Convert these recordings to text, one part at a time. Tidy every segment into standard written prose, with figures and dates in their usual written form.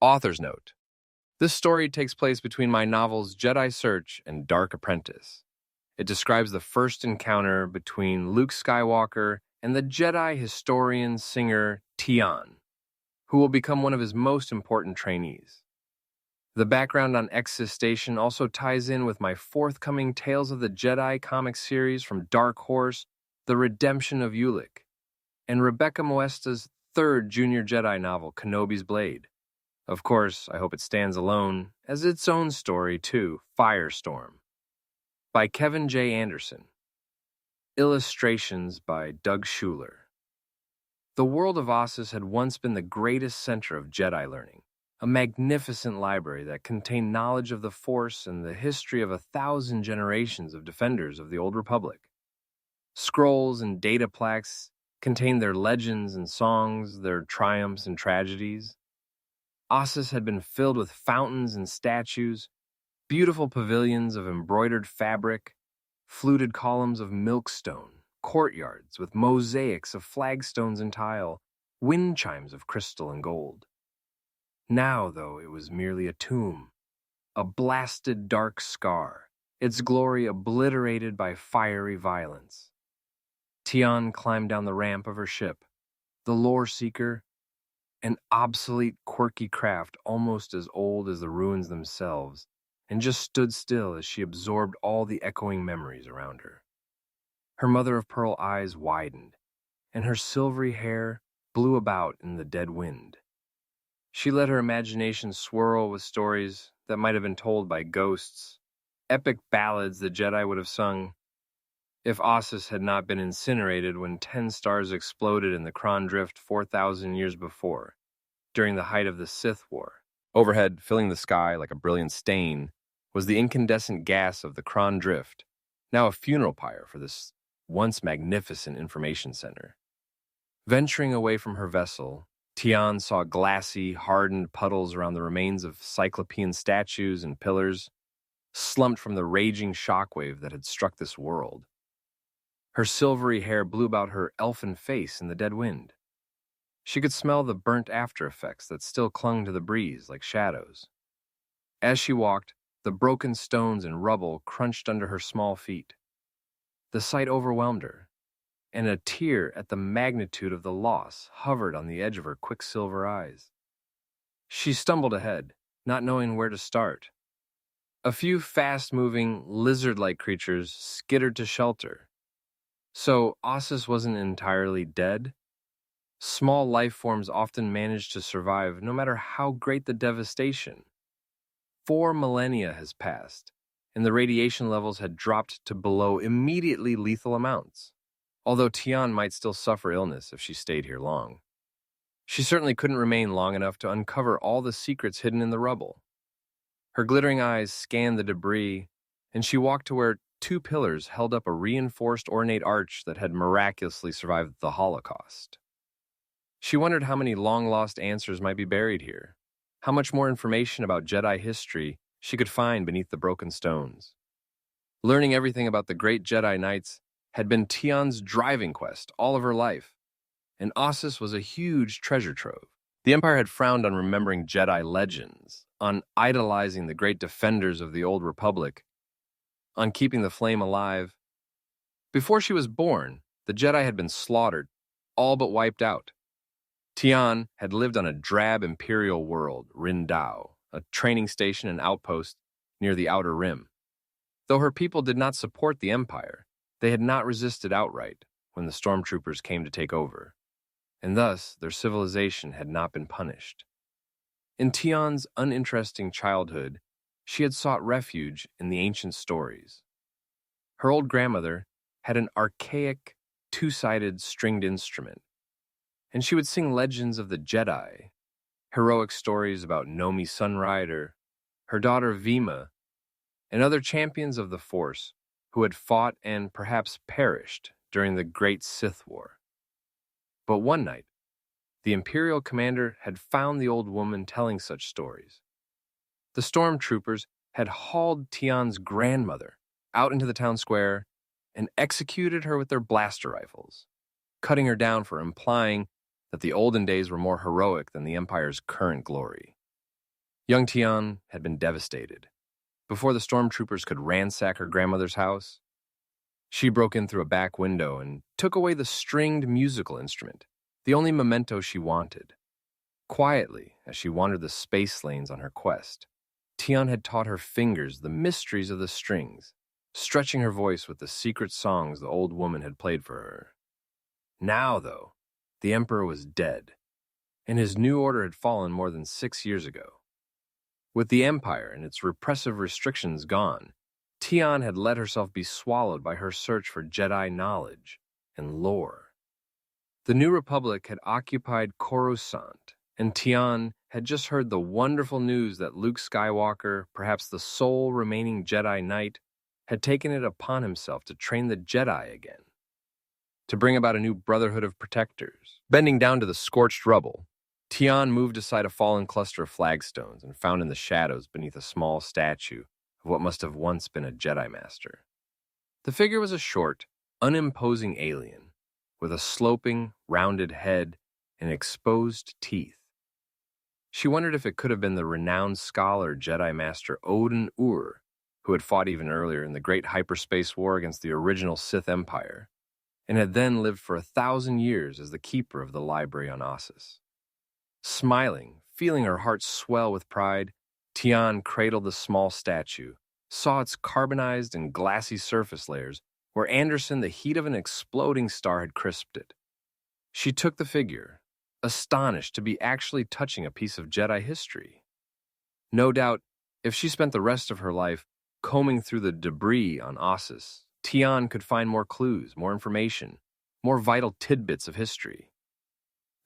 Author's note. This story takes place between my novels Jedi Search and Dark Apprentice. It describes the first encounter between Luke Skywalker and the Jedi historian-singer Tionne, who will become one of his most important trainees. The background on Exis Station also ties in with my forthcoming Tales of the Jedi comic series from Dark Horse, The Redemption of Ulick, and Rebecca Moesta's third Junior Jedi novel, Kenobi's Blade. Of course, I hope it stands alone as its own story, too, Firestorm, by Kevin J. Anderson. Illustrations by Doug Shuler. The world of Ossus had once been the greatest center of Jedi learning, a magnificent library that contained knowledge of the Force and the history of 1,000 generations of defenders of the Old Republic. Scrolls and data plaques contained their legends and songs, their triumphs and tragedies. Ossus had been filled with fountains and statues, beautiful pavilions of embroidered fabric, fluted columns of milkstone, courtyards with mosaics of flagstones and tile, wind chimes of crystal and gold. Now, though, it was merely a tomb, a blasted dark scar, its glory obliterated by fiery violence. Tionne climbed down the ramp of her ship, the lore seeker, an obsolete, quirky craft almost as old as the ruins themselves, and just stood still as she absorbed all the echoing memories around her. Her mother-of-pearl eyes widened, and her silvery hair blew about in the dead wind. She let her imagination swirl with stories that might have been told by ghosts, epic ballads the Jedi would have sung if Ossus had not been incinerated when 10 stars exploded in the Kron Drift 4,000 years before, during the height of the Sith War. Overhead, filling the sky like a brilliant stain, was the incandescent gas of the Kron Drift, now a funeral pyre for this once magnificent information center. Venturing away from her vessel, Tionne saw glassy, hardened puddles around the remains of Cyclopean statues and pillars, slumped from the raging shockwave that had struck this world. Her silvery hair blew about her elfin face in the dead wind. She could smell the burnt after effects that still clung to the breeze like shadows. As she walked, the broken stones and rubble crunched under her small feet. The sight overwhelmed her, and a tear at the magnitude of the loss hovered on the edge of her quicksilver eyes. She stumbled ahead, not knowing where to start. A few fast-moving, lizard-like creatures skittered to shelter. So Ossus wasn't entirely dead? Small life forms often manage to survive no matter how great the devastation. 4 millennia has passed, and the radiation levels had dropped to below immediately lethal amounts, although Tionne might still suffer illness if she stayed here long. She certainly couldn't remain long enough to uncover all the secrets hidden in the rubble. Her glittering eyes scanned the debris, and she walked to where 2 pillars held up a reinforced ornate arch that had miraculously survived the Holocaust. She wondered how many long-lost answers might be buried here, how much more information about Jedi history she could find beneath the broken stones. Learning everything about the great Jedi Knights had been Tionne's driving quest all of her life, and Ossus was a huge treasure trove. The Empire had frowned on remembering Jedi legends, on idolizing the great defenders of the Old Republic, on keeping the flame alive. Before she was born, the Jedi had been slaughtered, all but wiped out. Tionne had lived on a drab imperial world, Rindau, a training station and outpost near the Outer Rim. Though her people did not support the Empire, they had not resisted outright when the stormtroopers came to take over, and thus their civilization had not been punished. In Tionne's uninteresting childhood, she had sought refuge in the ancient stories. Her old grandmother had an archaic, 2-sided stringed instrument, and she would sing legends of the Jedi, heroic stories about Nomi Sunrider, her daughter Vima, and other champions of the Force who had fought and perhaps perished during the Great Sith War. But one night, the Imperial commander had found the old woman telling such stories. The stormtroopers had hauled Tionne's grandmother out into the town square and executed her with their blaster rifles, cutting her down for implying that the olden days were more heroic than the Empire's current glory. Young Tionne had been devastated. Before the stormtroopers could ransack her grandmother's house, she broke in through a back window and took away the stringed musical instrument, the only memento she wanted. Quietly, as she wandered the space lanes on her quest, Tionne had taught her fingers the mysteries of the strings, stretching her voice with the secret songs the old woman had played for her. Now, though, the Emperor was dead, and his new order had fallen more than 6 years ago. With the Empire and its repressive restrictions gone, Tionne had let herself be swallowed by her search for Jedi knowledge and lore. The New Republic had occupied Coruscant, and Tionne had just heard the wonderful news that Luke Skywalker, perhaps the sole remaining Jedi Knight, had taken it upon himself to train the Jedi again, to bring about a new brotherhood of protectors. Bending down to the scorched rubble, Tionne moved aside a fallen cluster of flagstones and found in the shadows beneath a small statue of what must have once been a Jedi Master. The figure was a short, unimposing alien, with a sloping, rounded head and exposed teeth. She wondered if it could have been the renowned scholar Jedi Master Odin Ur, who had fought even earlier in the Great Hyperspace War against the original Sith Empire, and had then lived for 1,000 years as the keeper of the library on Ossus. Smiling, feeling her heart swell with pride, Tionne cradled the small statue, saw its carbonized and glassy surface layers where Anderson, the heat of an exploding star, had crisped it. She took the figure, astonished to be actually touching a piece of Jedi history. No doubt, if she spent the rest of her life combing through the debris on Ossus, Tionne could find more clues, more information, more vital tidbits of history.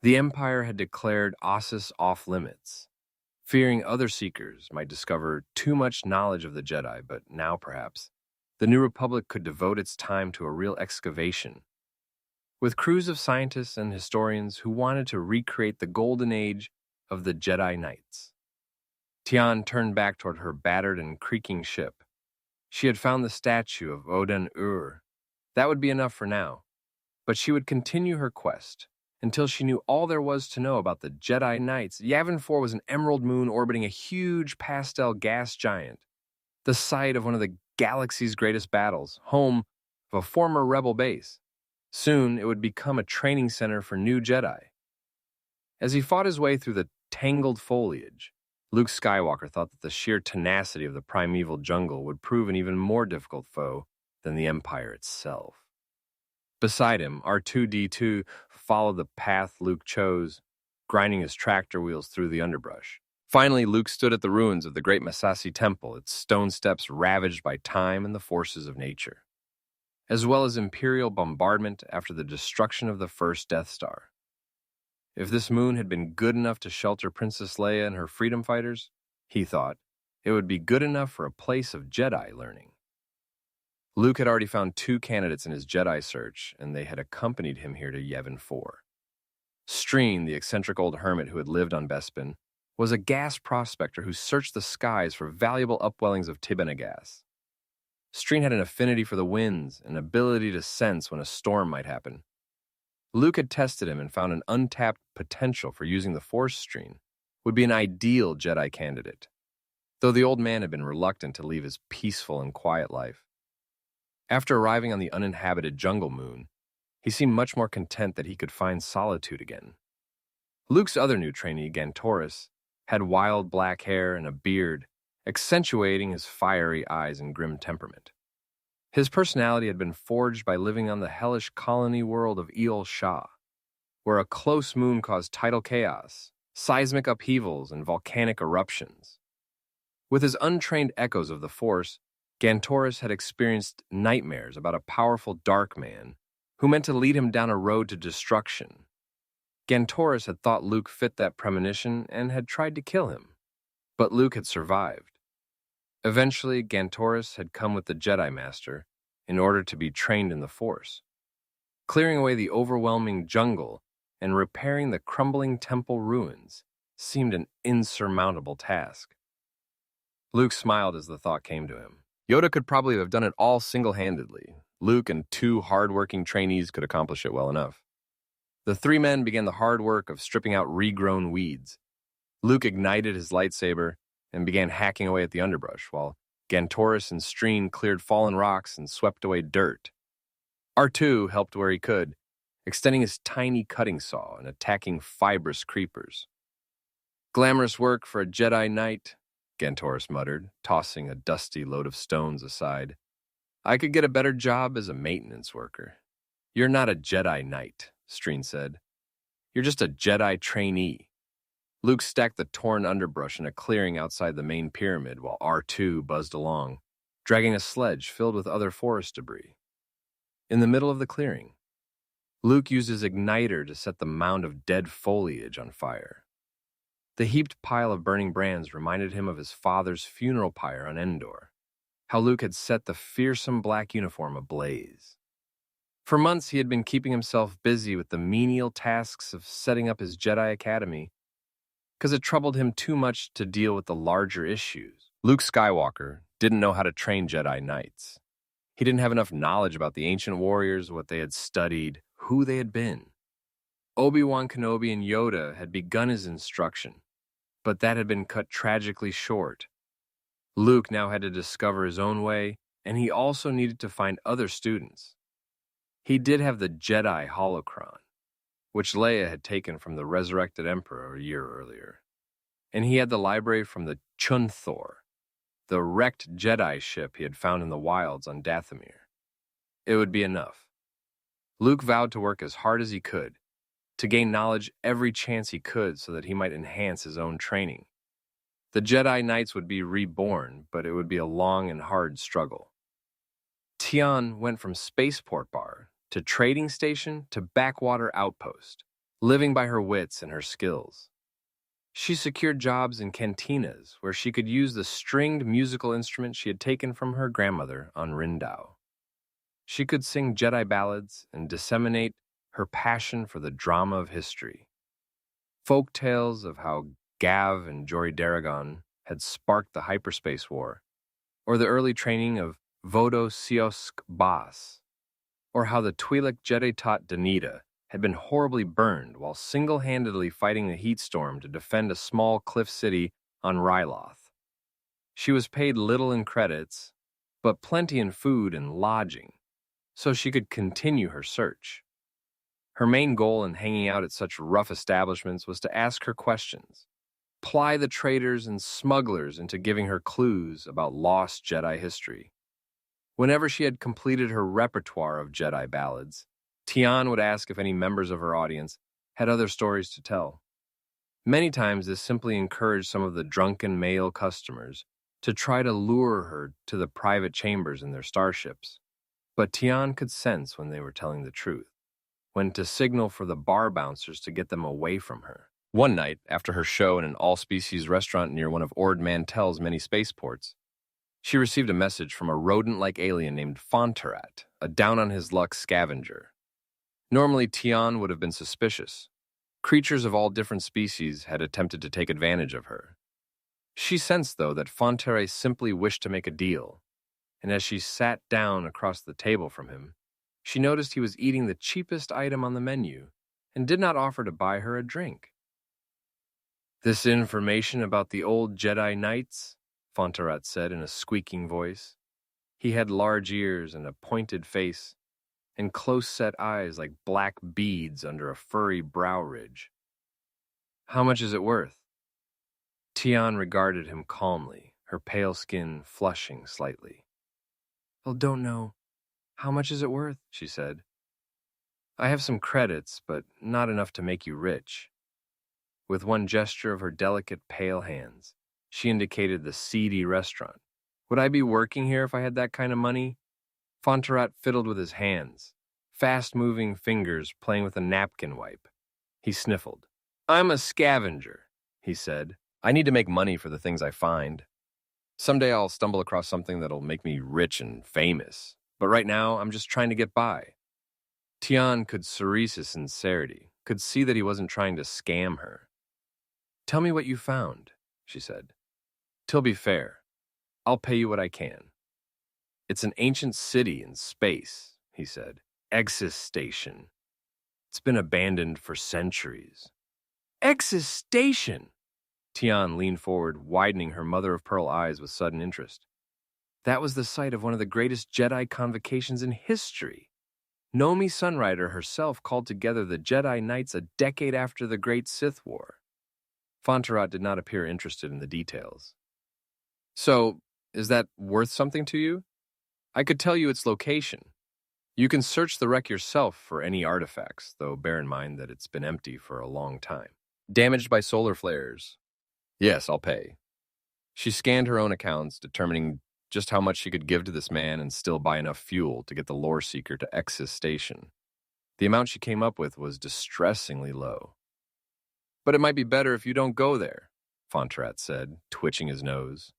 The Empire had declared Ossus off-limits, fearing other seekers might discover too much knowledge of the Jedi, but now, perhaps, the New Republic could devote its time to a real excavation, with crews of scientists and historians who wanted to recreate the golden age of the Jedi Knights. Tionne turned back toward her battered and creaking ship. She had found the statue of Odin Ur. That would be enough for now, but she would continue her quest until she knew all there was to know about the Jedi Knights. Yavin 4 was an emerald moon orbiting a huge pastel gas giant, the site of one of the galaxy's greatest battles, home of a former rebel base. Soon, it would become a training center for new Jedi. As he fought his way through the tangled foliage, Luke Skywalker thought that the sheer tenacity of the primeval jungle would prove an even more difficult foe than the Empire itself. Beside him, R2-D2 followed the path Luke chose, grinding his tractor wheels through the underbrush. Finally, Luke stood at the ruins of the great Massassi Temple, its stone steps ravaged by time and the forces of nature, as well as Imperial bombardment after the destruction of the first Death Star. If this moon had been good enough to shelter Princess Leia and her freedom fighters, he thought, it would be good enough for a place of Jedi learning. Luke had already found 2 candidates in his Jedi search, and they had accompanied him here to Yavin 4. Streen, the eccentric old hermit who had lived on Bespin, was a gas prospector who searched the skies for valuable upwellings of Tibanna gas. Streen had an affinity for the winds, an ability to sense when a storm might happen. Luke had tested him and found an untapped potential for using the Force. Streen would be an ideal Jedi candidate, though the old man had been reluctant to leave his peaceful and quiet life. After arriving on the uninhabited jungle moon, he seemed much more content that he could find solitude again. Luke's other new trainee, Gantoris, had wild black hair and a beard, accentuating his fiery eyes and grim temperament. His personality had been forged by living on the hellish colony world of Eol Shah, where a close moon caused tidal chaos, seismic upheavals, and volcanic eruptions. With his untrained echoes of the Force, Gantoris had experienced nightmares about a powerful dark man who meant to lead him down a road to destruction. Gantoris had thought Luke fit that premonition and had tried to kill him, but Luke had survived. Eventually, Gantoris had come with the Jedi Master in order to be trained in the Force. Clearing away the overwhelming jungle and repairing the crumbling temple ruins seemed an insurmountable task. Luke smiled as the thought came to him. Yoda could probably have done it all single-handedly. Luke and 2 hard-working trainees could accomplish it well enough. The 3 men began the hard work of stripping out regrown weeds. Luke ignited his lightsaber, and began hacking away at the underbrush, while Gantoris and Streen cleared fallen rocks and swept away dirt. R2 helped where he could, extending his tiny cutting saw and attacking fibrous creepers. "Glamorous work for a Jedi Knight," Gantoris muttered, tossing a dusty load of stones aside. "I could get a better job as a maintenance worker." "You're not a Jedi Knight," Streen said. "You're just a Jedi trainee." Luke stacked the torn underbrush in a clearing outside the main pyramid while R2 buzzed along, dragging a sledge filled with other forest debris. In the middle of the clearing, Luke used his igniter to set the mound of dead foliage on fire. The heaped pile of burning brands reminded him of his father's funeral pyre on Endor, how Luke had set the fearsome black uniform ablaze. For months he had been keeping himself busy with the menial tasks of setting up his Jedi Academy, because it troubled him too much to deal with the larger issues. Luke Skywalker didn't know how to train Jedi Knights. He didn't have enough knowledge about the ancient warriors, what they had studied, who they had been. Obi-Wan Kenobi and Yoda had begun his instruction, but that had been cut tragically short. Luke now had to discover his own way, and he also needed to find other students. He did have the Jedi holocron, which Leia had taken from the resurrected Emperor a year earlier, and he had the library from the Chunthor, the wrecked Jedi ship he had found in the wilds on Dathomir. It would be enough. Luke vowed to work as hard as he could, to gain knowledge every chance he could so that he might enhance his own training. The Jedi Knights would be reborn, but it would be a long and hard struggle. Tionne went from spaceport bar to trading station to backwater outpost, living by her wits and her skills. She secured jobs in cantinas where she could use the stringed musical instrument she had taken from her grandmother on Rindau. She could sing Jedi ballads and disseminate her passion for the drama of history. Folk tales of how Gav and Jory Daragon had sparked the hyperspace war, or the early training of Vodo Siosk Bas, or how the Twi'lek Jedi taught Danita had been horribly burned while single-handedly fighting the heat storm to defend a small cliff city on Ryloth. She was paid little in credits, but plenty in food and lodging, so she could continue her search. Her main goal in hanging out at such rough establishments was to ask her questions, ply the traders and smugglers into giving her clues about lost Jedi history. Whenever she had completed her repertoire of Jedi ballads, Tionne would ask if any members of her audience had other stories to tell. Many times this simply encouraged some of the drunken male customers to try to lure her to the private chambers in their starships. But Tionne could sense when they were telling the truth, when to signal for the bar bouncers to get them away from her. One night, after her show in an all-species restaurant near one of Ord Mantell's many spaceports, she received a message from a rodent-like alien named Fontarat, a down-on-his-luck scavenger. Normally, Tionne would have been suspicious. Creatures of all different species had attempted to take advantage of her. She sensed, though, that Fontarat simply wished to make a deal, and as she sat down across the table from him, she noticed he was eating the cheapest item on the menu and did not offer to buy her a drink. "This information about the old Jedi Knights?" Fontarat said in a squeaking voice. He had large ears and a pointed face, and close-set eyes like black beads under a furry brow ridge. "How much is it worth?" Tionne regarded him calmly, her pale skin flushing slightly. "Well, don't know. How much is it worth?" she said. "I have some credits, but not enough to make you rich." With one gesture of her delicate, pale hands, she indicated the seedy restaurant. "Would I be working here if I had that kind of money?" Fontarat fiddled with his hands, fast-moving fingers playing with a napkin wipe. He sniffled. "I'm a scavenger," he said. "I need to make money for the things I find. Someday I'll stumble across something that'll make me rich and famous, but right now I'm just trying to get by." Tionne could cerise his sincerity, could see that he wasn't trying to scam her. "Tell me what you found," she said. "'Til be fair, I'll pay you what I can." "It's an ancient city in space," he said. "Exis Station. It's been abandoned for centuries." "Exis Station!" Tionne leaned forward, widening her mother-of-pearl eyes with sudden interest. That was the site of one of the greatest Jedi convocations in history. Nomi Sunrider herself called together the Jedi Knights a decade after the Great Sith War. Fonterot did not appear interested in the details. So, is that worth something to you? I could tell you its location. You can search the wreck yourself for any artifacts, though bear in mind that it's been empty for a long time. Damaged by solar flares. Yes, I'll pay. She scanned her own accounts, determining just how much she could give to this man and still buy enough fuel to get the lore seeker to Exis Station. The amount she came up with was distressingly low. But it might be better if you don't go there, Fonterot said, twitching his nose.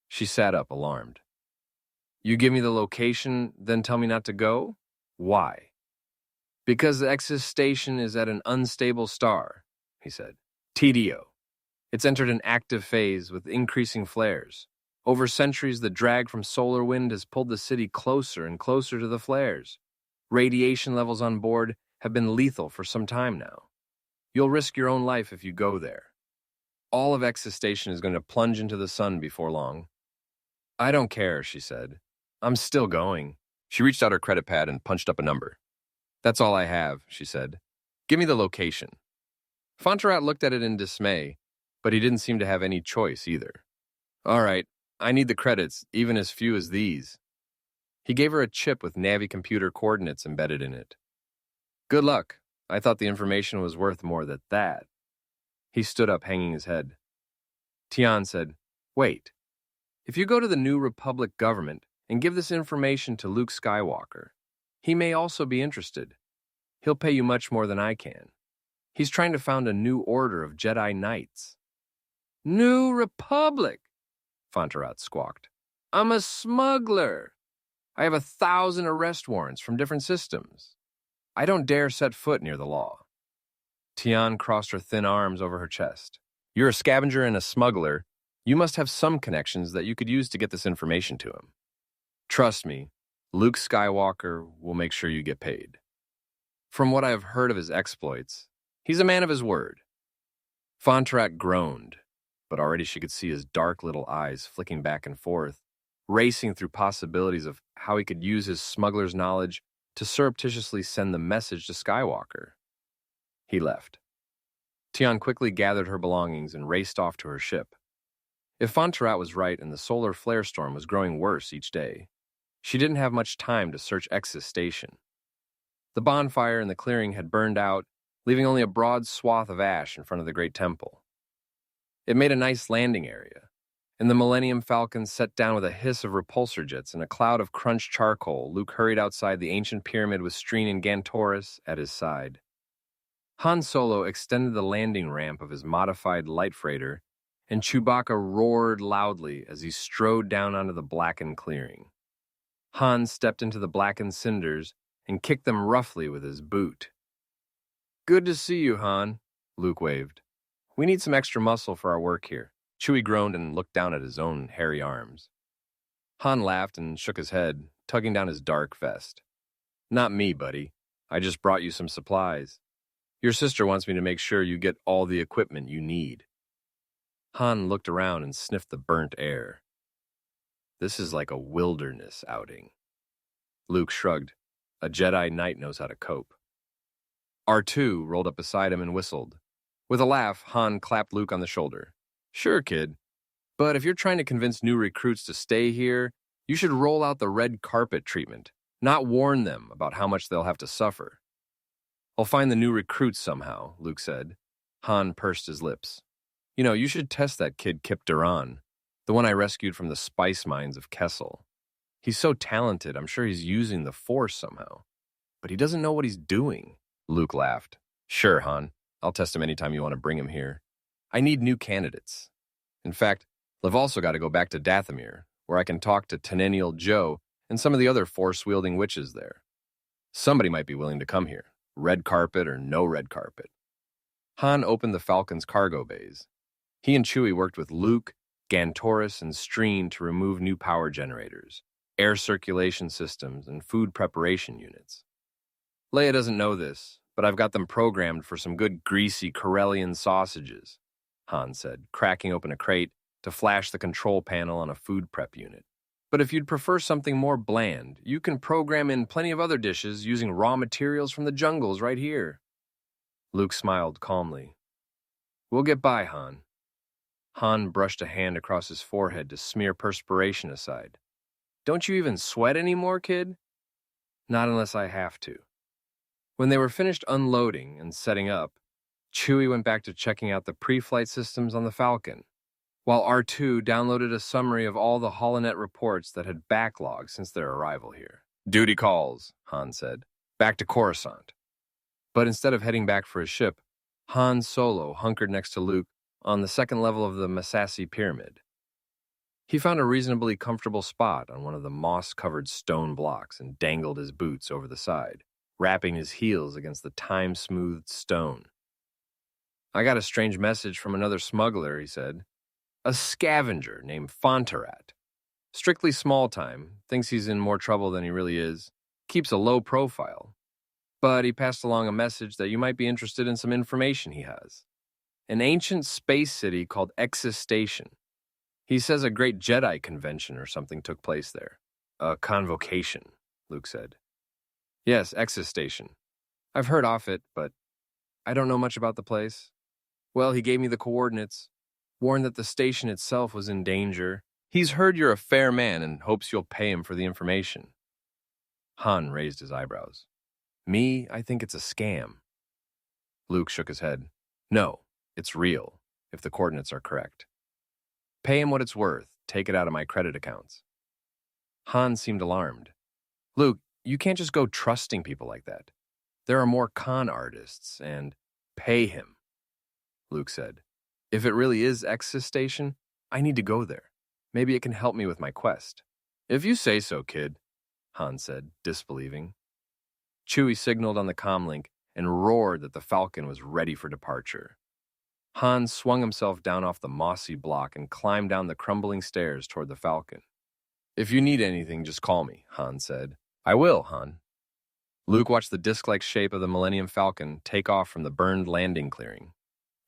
She sat up, alarmed. You give me the location, then tell me not to go? Why? Because the Exis Station is at an unstable star, he said. TDO. It's entered an active phase with increasing flares. Over centuries, the drag from solar wind has pulled the city closer and closer to the flares. Radiation levels on board have been lethal for some time now. You'll risk your own life if you go there. All of Exis Station is going to plunge into the sun before long. I don't care, she said. I'm still going. She reached out her credit pad and punched up a number. That's all I have, she said. Give me the location. Fonterot looked at it in dismay, but he didn't seem to have any choice either. All right. I need the credits, even as few as these. He gave her a chip with Navi computer coordinates embedded in it. Good luck. I thought the information was worth more than that. He stood up, hanging his head. Tionne said, Wait. If you go to the New Republic government and give this information to Luke Skywalker, he may also be interested. He'll pay you much more than I can. He's trying to found a new order of Jedi Knights. New Republic! Fonterot squawked. I'm a smuggler. I have 1,000 arrest warrants from different systems. I don't dare set foot near the law. Tionne crossed her thin arms over her chest. You're a scavenger and a smuggler. You must have some connections that you could use to get this information to him. Trust me, Luke Skywalker will make sure you get paid. From what I have heard of his exploits, he's a man of his word. Fonterot groaned, but already she could see his dark little eyes flicking back and forth, racing through possibilities of how he could use his smuggler's knowledge to surreptitiously send the message to Skywalker. He left. Tionne quickly gathered her belongings and raced off to her ship. If Fonterot was right and the solar flare storm was growing worse each day, she didn't have much time to search Exis Station. The bonfire in the clearing had burned out, leaving only a broad swath of ash in front of the great temple. It made a nice landing area, and the Millennium Falcon set down with a hiss of repulsor jets and a cloud of crunched charcoal. Luke hurried outside the ancient pyramid with Streen and Gantoris at his side. Han Solo extended the landing ramp of his modified light freighter, and Chewbacca roared loudly as he strode down onto the blackened clearing. Han stepped into the blackened cinders and kicked them roughly with his boot. Good to see you, Han, Luke waved. We need some extra muscle for our work here. Chewie groaned and looked down at his own hairy arms. Han laughed and shook his head, tugging down his dark vest. Not me, buddy. I just brought you some supplies. Your sister wants me to make sure you get all the equipment you need. Han looked around and sniffed the burnt air. This is like a wilderness outing. Luke shrugged. A Jedi Knight knows how to cope. R2 rolled up beside him and whistled. With a laugh, Han clapped Luke on the shoulder. Sure, kid. But if you're trying to convince new recruits to stay here, you should roll out the red carpet treatment, not warn them about how much they'll have to suffer. I'll find the new recruits somehow, Luke said. Han pursed his lips. You know, you should test that kid Kip Duran, the one I rescued from the spice mines of Kessel. He's so talented, I'm sure he's using the Force somehow. But he doesn't know what he's doing. Luke laughed. Sure, Han. I'll test him anytime you want to bring him here. I need new candidates. In fact, I've also got to go back to Dathomir, where I can talk to Tenennial Joe and some of the other Force-wielding witches there. Somebody might be willing to come here, red carpet or no red carpet. Han opened the Falcon's cargo bays. He and Chewie worked with Luke, Gantoris, and Streen to remove new power generators, air circulation systems, and food preparation units. Leia doesn't know this, but I've got them programmed for some good greasy Corellian sausages. Han said, cracking open a crate to flash the control panel on a food prep unit. But if you'd prefer something more bland, you can program in plenty of other dishes using raw materials from the jungles right here. Luke smiled calmly. We'll get by, Han. Han brushed a hand across his forehead to smear perspiration aside. Don't you even sweat anymore, kid? Not unless I have to. When they were finished unloading and setting up, Chewie went back to checking out the pre-flight systems on the Falcon, while R2 downloaded a summary of all the holonet reports that had backlogged since their arrival here. Duty calls, Han said. Back to Coruscant. But instead of heading back for his ship, Han Solo hunkered next to Luke on the second level of the Massassi Pyramid. He found a reasonably comfortable spot on one of the moss-covered stone blocks and dangled his boots over the side, wrapping his heels against the time-smoothed stone. I got a strange message from another smuggler, he said. A scavenger named Fontarat. Strictly small time, thinks he's in more trouble than he really is, keeps a low profile. But he passed along a message that you might be interested in some information he has. An ancient space city called Exis Station. He says a great Jedi convention or something took place there. A convocation, Luke said. Yes, Exis Station. I've heard of it, but I don't know much about the place. Well, he gave me the coordinates, warned that the station itself was in danger. He's heard you're a fair man and hopes you'll pay him for the information. Han raised his eyebrows. Me, I think it's a scam. Luke shook his head. No, it's real, if the coordinates are correct. Pay him what it's worth. Take it out of my credit accounts. Han seemed alarmed. Luke, you can't just go trusting people like that. There are more con artists, and pay him, Luke said. If it really is Exis Station, I need to go there. Maybe it can help me with my quest. If you say so, kid, Han said, disbelieving. Chewie signaled on the comlink and roared that the Falcon was ready for departure. Han swung himself down off the mossy block and climbed down the crumbling stairs toward the Falcon. If you need anything, just call me, Han said. I will, Han. Luke watched the disc-like shape of the Millennium Falcon take off from the burned landing clearing,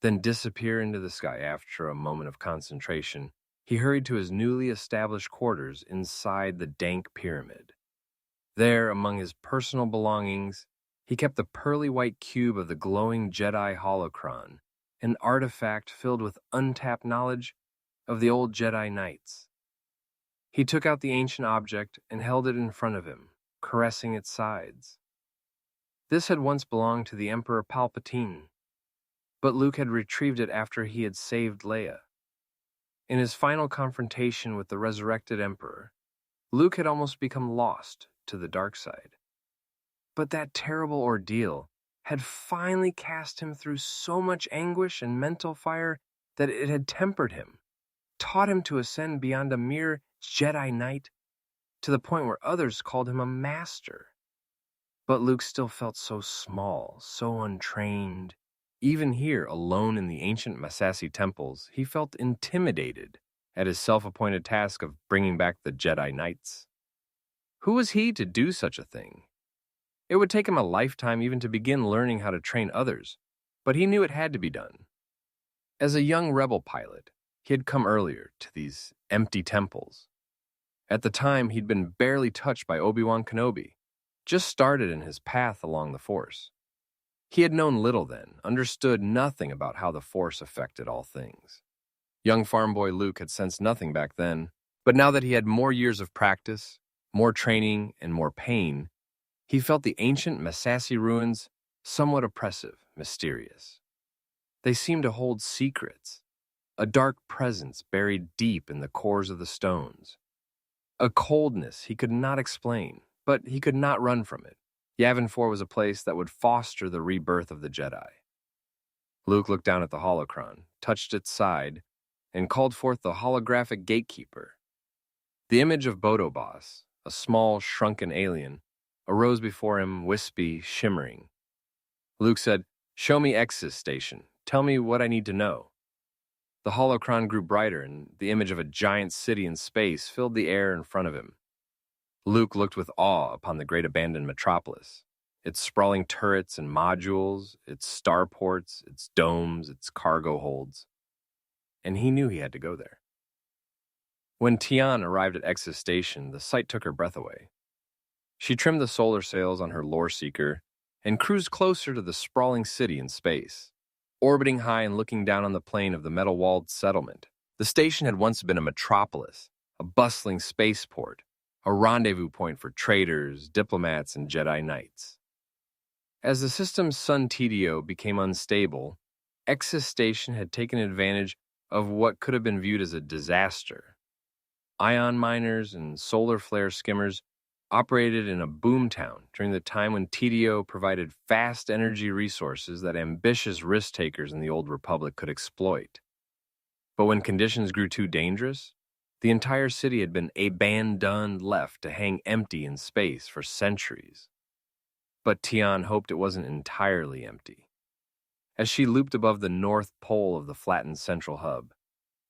then disappear into the sky. After a moment of concentration, he hurried to his newly established quarters inside the dank pyramid. There, among his personal belongings, he kept the pearly white cube of the glowing Jedi holocron, an artifact filled with untapped knowledge of the old Jedi Knights. He took out the ancient object and held it in front of him, caressing its sides. This had once belonged to the Emperor Palpatine, but Luke had retrieved it after he had saved Leia. In his final confrontation with the resurrected Emperor, Luke had almost become lost to the dark side. But that terrible ordeal had finally cast him through so much anguish and mental fire that it had tempered him, taught him to ascend beyond a mere Jedi Knight to the point where others called him a master. But Luke still felt so small, so untrained. Even here, alone in the ancient Massassi temples, he felt intimidated at his self-appointed task of bringing back the Jedi Knights. Who was he to do such a thing? It would take him a lifetime even to begin learning how to train others, but he knew it had to be done. As a young rebel pilot, he had come earlier to these empty temples. At the time, he'd been barely touched by Obi-Wan Kenobi, just started in his path along the Force. He had known little then, understood nothing about how the Force affected all things. Young farm boy Luke had sensed nothing back then, but now that he had more years of practice, more training, and more pain, he felt the ancient Massassi ruins somewhat oppressive, mysterious. They seemed to hold secrets, a dark presence buried deep in the cores of the stones. A coldness he could not explain, but he could not run from it. Yavin 4 was a place that would foster the rebirth of the Jedi. Luke looked down at the holocron, touched its side, and called forth the holographic gatekeeper. The image of Bodo Boss, a small, shrunken alien, arose before him, wispy, shimmering. Luke said, "Show me Exis Station. Tell me what I need to know." The holocron grew brighter, and the image of a giant city in space filled the air in front of him. Luke looked with awe upon the great abandoned metropolis, its sprawling turrets and modules, its starports, its domes, its cargo holds. and he knew he had to go there. When Tionne arrived at Ex's station, the sight took her breath away. She trimmed the solar sails on her lore seeker and cruised closer to the sprawling city in space. Orbiting high and looking down on the plain of the metal-walled settlement, the station had once been a metropolis, a bustling spaceport, a rendezvous point for traders, diplomats, and Jedi Knights. As the system's sun TDO became unstable, Ex's station had taken advantage of what could have been viewed as a disaster. Ion miners and solar flare skimmers operated in a boomtown during the time when TDO provided fast energy resources that ambitious risk-takers in the Old Republic could exploit. But when conditions grew too dangerous, the entire city had been abandoned, left to hang empty in space for centuries. But Tionne hoped it wasn't entirely empty. As she looped above the north pole of the flattened central hub,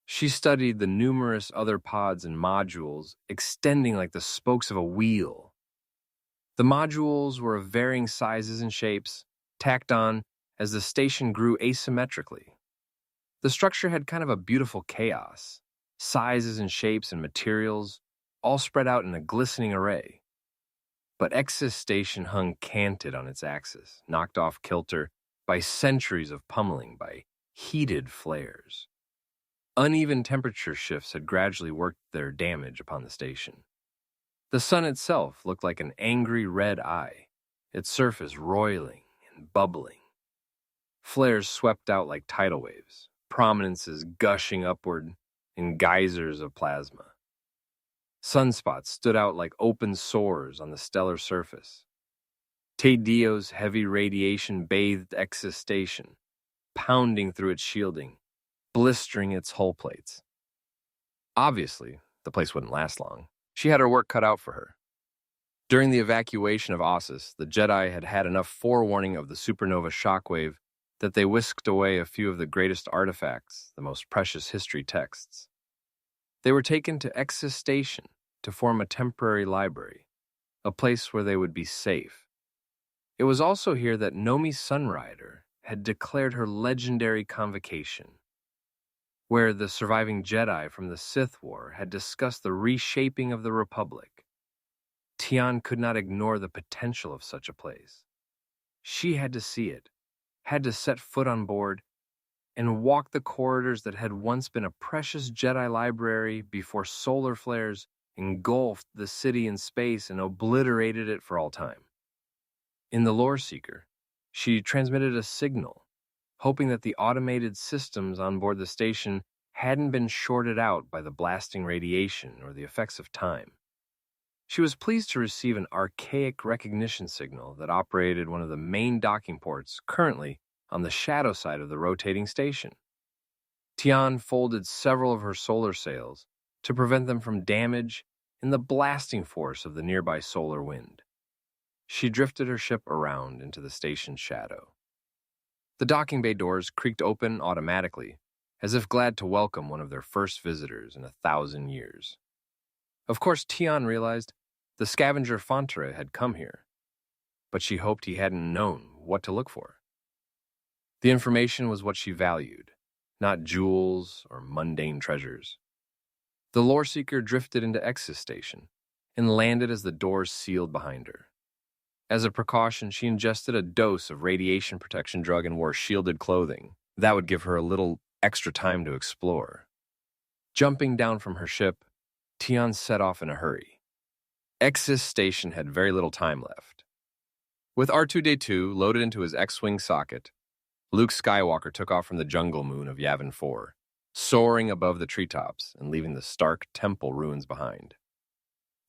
she studied the numerous other pods and modules extending like the spokes of a wheel. The modules were of varying sizes and shapes, tacked on as the station grew asymmetrically. The structure had kind of a beautiful chaos, sizes and shapes and materials, all spread out in a glistening array. But Ex's station hung canted on its axis, knocked off kilter by centuries of pummeling, by heated flares. Uneven temperature shifts had gradually worked their damage upon the station. The sun itself looked like an angry red eye, its surface roiling and bubbling. Flares swept out like tidal waves, prominences gushing upward in geysers of plasma. Sunspots stood out like open sores on the stellar surface. Tedio's heavy radiation bathed Ex's station, pounding through its shielding, blistering its hull plates. Obviously, the place wouldn't last long. She had her work cut out for her. During the evacuation of Ossus, the Jedi had had enough forewarning of the supernova shockwave that they whisked away a few of the greatest artifacts, the most precious history texts. They were taken to Ex's station to form a temporary library, a place where they would be safe. It was also here that Nomi Sunrider had declared her legendary convocation, where the surviving Jedi from the Sith War had discussed the reshaping of the Republic. Tionne could not ignore the potential of such a place. She had to see it, had to set foot on board, and walk the corridors that had once been a precious Jedi library before solar flares engulfed the city in space and obliterated it for all time. In the Lore Seeker, she transmitted a signal, hoping that the automated systems on board the station hadn't been shorted out by the blasting radiation or the effects of time. She was pleased to receive an archaic recognition signal that operated one of the main docking ports currently on the shadow side of the rotating station. Tionne folded several of her solar sails to prevent them from damage in the blasting force of the nearby solar wind. She drifted her ship around into the station's shadow. The docking bay doors creaked open automatically, as if glad to welcome one of their first visitors in 1,000 years. Of course, Tionne realized the scavenger Fontere had come here, but she hoped he hadn't known what to look for. The information was what she valued, not jewels or mundane treasures. The Lore Seeker drifted into Ex's station and landed as the doors sealed behind her. As a precaution, she ingested a dose of radiation protection drug and wore shielded clothing. That would give her a little extra time to explore. Jumping down from her ship, Tionne set off in a hurry. Ex's station had very little time left. With R2-D2 loaded into his X-Wing socket, Luke Skywalker took off from the jungle moon of Yavin 4, soaring above the treetops and leaving the stark temple ruins behind.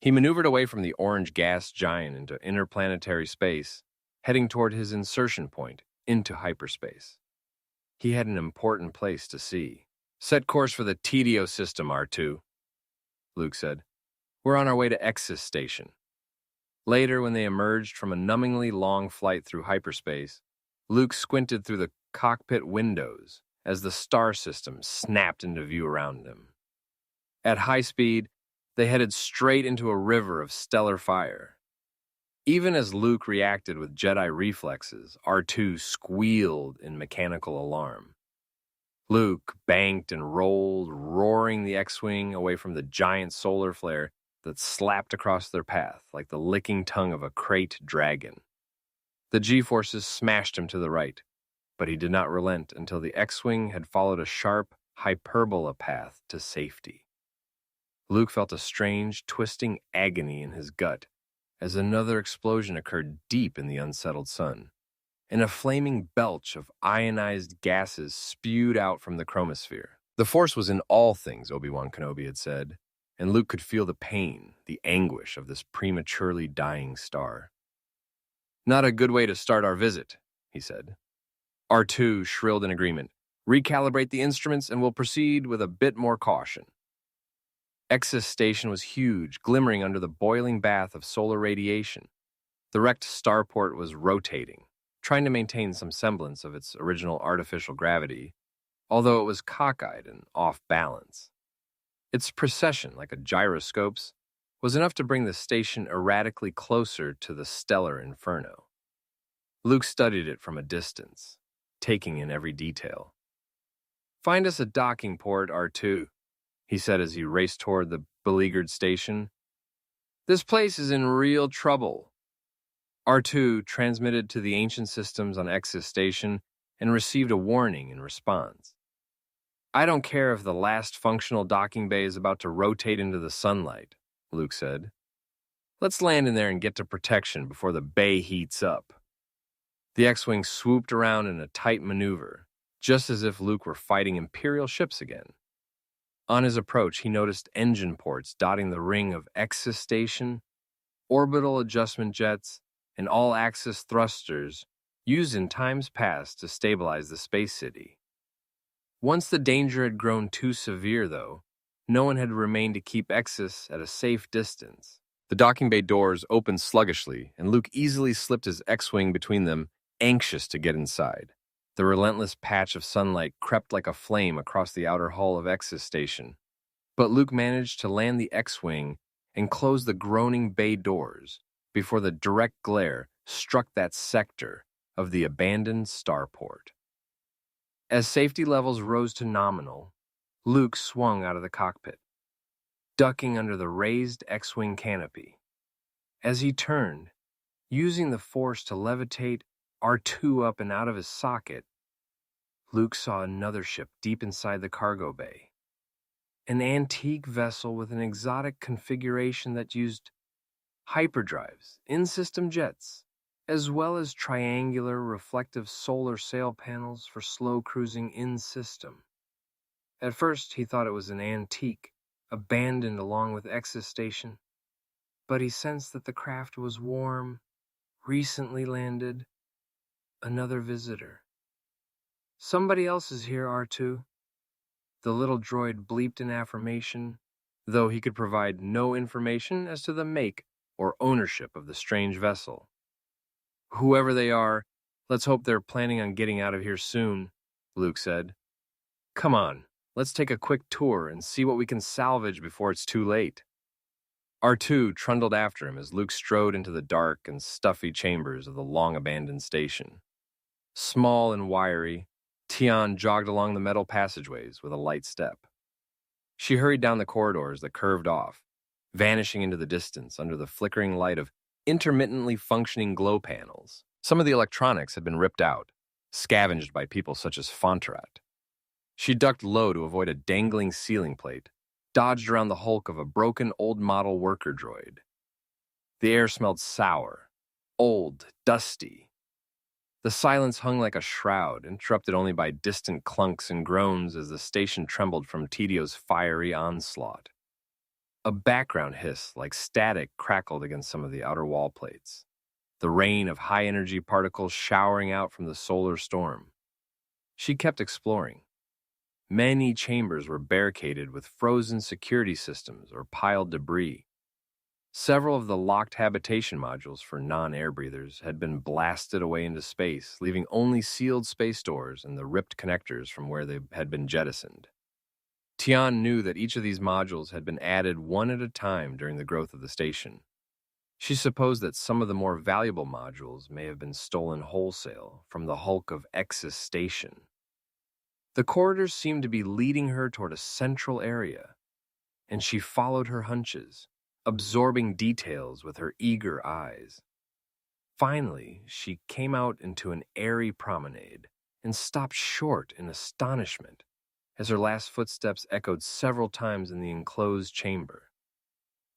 He maneuvered away from the orange gas giant into interplanetary space, heading toward his insertion point into hyperspace. He had an important place to see. "Set course for the TDO system, R2," Luke said. "We're on our way to Ex's station." Later, when they emerged from a numbingly long flight through hyperspace, Luke squinted through the cockpit windows as the star system snapped into view around them. At high speed, they headed straight into a river of stellar fire. Even as Luke reacted with Jedi reflexes, R2 squealed in mechanical alarm. Luke banked and rolled, roaring the X-Wing away from the giant solar flare that slapped across their path like the licking tongue of a crate dragon. The G-forces smashed him to the right, but he did not relent until the X-Wing had followed a sharp, hyperbola path to safety. Luke felt a strange, twisting agony in his gut as another explosion occurred deep in the unsettled sun, and a flaming belch of ionized gases spewed out from the chromosphere. The Force was in all things, Obi-Wan Kenobi had said, and Luke could feel the pain, the anguish of this prematurely dying star. "Not a good way to start our visit," he said. R2 shrilled in agreement. "Recalibrate the instruments and we'll proceed with a bit more caution." Exis Station was huge, glimmering under the boiling bath of solar radiation. The wrecked starport was rotating, trying to maintain some semblance of its original artificial gravity, although it was cockeyed and off balance. Its precession, like a gyroscope's, was enough to bring the station erratically closer to the stellar inferno. Luke studied it from a distance, taking in every detail. "Find us a docking port, R2, he said as he raced toward the beleaguered station. "This place is in real trouble." R2 transmitted to the ancient systems on Exis Station and received a warning in response. "I don't care if the last functional docking bay is about to rotate into the sunlight," Luke said. "Let's land in there and get to protection before the bay heats up." The X-Wing swooped around in a tight maneuver, just as if Luke were fighting Imperial ships again. On his approach, he noticed engine ports dotting the ring of Exis Station, orbital adjustment jets, and all-axis thrusters used in times past to stabilize the space city. Once the danger had grown too severe, though, no one had remained to keep Exis at a safe distance. The docking bay doors opened sluggishly, and Luke easily slipped his X-Wing between them, anxious to get inside. The relentless patch of sunlight crept like a flame across the outer hull of Exis Station, but Luke managed to land the X-Wing and close the groaning bay doors before the direct glare struck that sector of the abandoned starport. As safety levels rose to nominal, Luke swung out of the cockpit, ducking under the raised X-Wing canopy. As he turned, using the Force to levitate R2 up and out of his socket, Luke saw another ship deep inside the cargo bay. An antique vessel with an exotic configuration that used hyperdrives, in-system jets, as well as triangular reflective solar sail panels for slow cruising in-system. At first, he thought it was an antique, abandoned along with Exis Station, but he sensed that the craft was warm, recently landed, another visitor. "Somebody else is here, R2. The little droid bleeped in affirmation, though he could provide no information as to the make or ownership of the strange vessel. "Whoever they are, let's hope they're planning on getting out of here soon," Luke said. "Come on, let's take a quick tour and see what we can salvage before it's too late." R2 trundled after him as Luke strode into the dark and stuffy chambers of the long-abandoned station. Small and wiry, Tionne jogged along the metal passageways with a light step. She hurried down the corridors that curved off, vanishing into the distance under the flickering light of intermittently functioning glow panels. Some of the electronics had been ripped out, scavenged by people such as Fontarat. She ducked low to avoid a dangling ceiling plate, dodged around the hulk of a broken old-model worker droid. The air smelled sour, old, dusty. The silence hung like a shroud, interrupted only by distant clunks and groans as the station trembled from Tidio's fiery onslaught. A background hiss like static crackled against some of the outer wall plates, the rain of high-energy particles showering out from the solar storm. She kept exploring. Many chambers were barricaded with frozen security systems or piled debris. Several of the locked habitation modules for non-air breathers had been blasted away into space, leaving only sealed space doors and the ripped connectors from where they had been jettisoned. Tionne knew that each of these modules had been added one at a time during the growth of the station. She supposed that some of the more valuable modules may have been stolen wholesale from the hulk of Exis Station. The corridors seemed to be leading her toward a central area, and she followed her hunches, absorbing details with her eager eyes. Finally, she came out into an airy promenade and stopped short in astonishment as her last footsteps echoed several times in the enclosed chamber.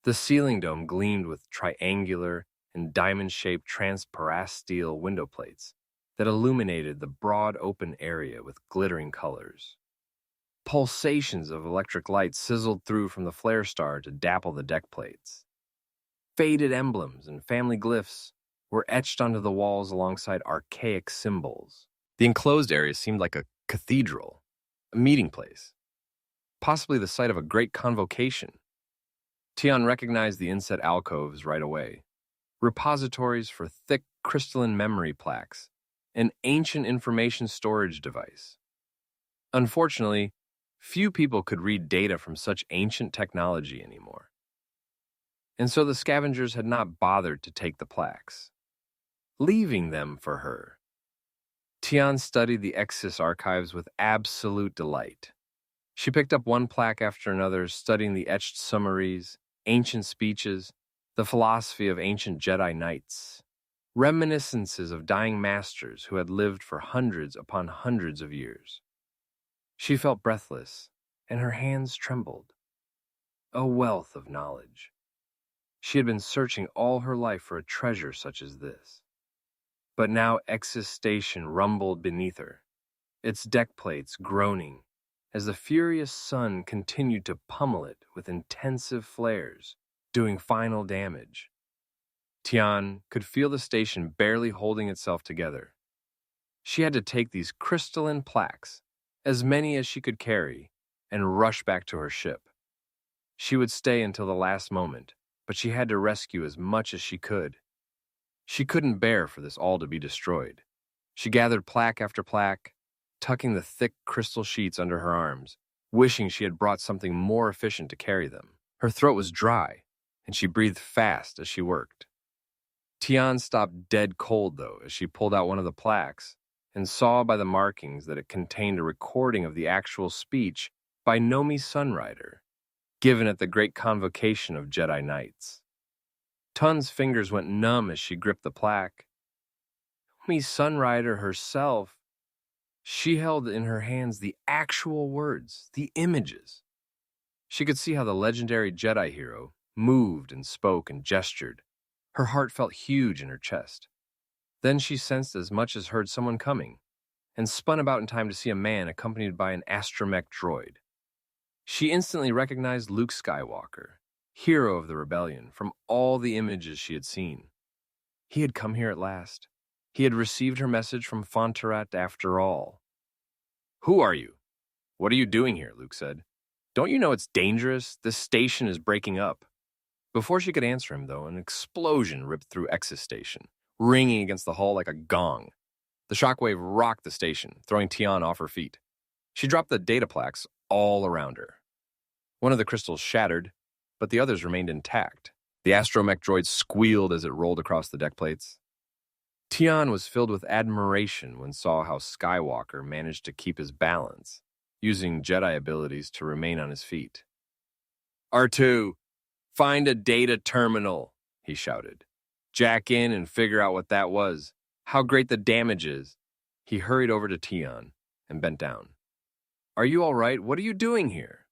The ceiling dome gleamed with triangular and diamond-shaped transparasteel window plates that illuminated the broad open area with glittering colors. Pulsations of electric light sizzled through from the flare star to dapple the deck plates. Faded emblems and family glyphs were etched onto the walls alongside archaic symbols. The enclosed area seemed like a cathedral, a meeting place, possibly the site of a great convocation. Tionne recognized the inset alcoves right away, repositories for thick crystalline memory plaques, an ancient information storage device. Unfortunately, few people could read data from such ancient technology anymore, and so the scavengers had not bothered to take the plaques, leaving them for her. Tionne studied the Exis archives with absolute delight. She picked up one plaque after another, studying the etched summaries, ancient speeches, the philosophy of ancient Jedi Knights, reminiscences of dying masters who had lived for hundreds upon hundreds of years. She felt breathless, and her hands trembled. A wealth of knowledge. She had been searching all her life for a treasure such as this. But now Exis Station rumbled beneath her, its deck plates groaning as the furious sun continued to pummel it with intensive flares, doing final damage. Tionne could feel the station barely holding itself together. She had to take these crystalline plaques, as many as she could carry, and rush back to her ship. She would stay until the last moment, but she had to rescue as much as she could. She couldn't bear for this all to be destroyed. She gathered plaque after plaque, tucking the thick crystal sheets under her arms, wishing she had brought something more efficient to carry them. Her throat was dry, and she breathed fast as she worked. Tionne stopped dead cold, though, as she pulled out one of the plaques and saw by the markings that it contained a recording of the actual speech by Nomi Sunrider, given at the Great Convocation of Jedi Knights. Tionne's fingers went numb as she gripped the plaque. Nomi Sunrider herself. She held in her hands the actual words, the images. She could see how the legendary Jedi hero moved and spoke and gestured. Her heart felt huge in her chest. Then she sensed as much as heard someone coming, and spun about in time to see a man accompanied by an astromech droid. She instantly recognized Luke Skywalker, hero of the rebellion, from all the images she had seen. He had come here at last. He had received her message from Fontarat after all. "Who are you? What are you doing here?" Luke said. "Don't you know it's dangerous? This station is breaking up." Before she could answer him, though, an explosion ripped through Exis Station, ringing against the hull like a gong. The shockwave rocked the station, throwing Tionne off her feet. She dropped the data plaques all around her. One of the crystals shattered, but the others remained intact. The astromech droid squealed as it rolled across the deck plates. Tionne was filled with admiration when saw how Skywalker managed to keep his balance, using Jedi abilities to remain on his feet. "R2, find a data terminal," he shouted. "Jack in and figure out what that was, how great the damage is." He hurried over to Tionne and bent down. "Are you all right? What are you doing here?"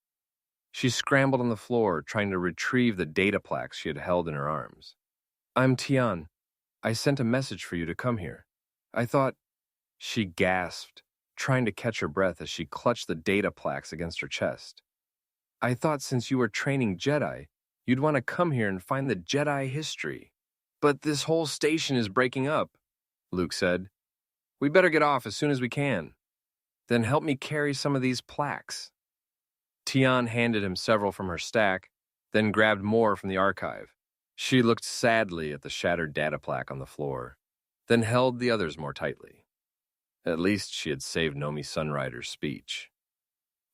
She scrambled on the floor, trying to retrieve the data plaques she had held in her arms. "I'm Tionne. I sent a message for you to come here. I thought—" She gasped, trying to catch her breath as she clutched the data plaques against her chest. "I thought since you were training Jedi, you'd want to come here and find the Jedi history. But this whole station is breaking up," Luke said. "We better get off as soon as we can. Then help me carry some of these plaques." Tionne handed him several from her stack, then grabbed more from the archive. She looked sadly at the shattered data plaque on the floor, then held the others more tightly. At least she had saved Nomi Sunrider's speech.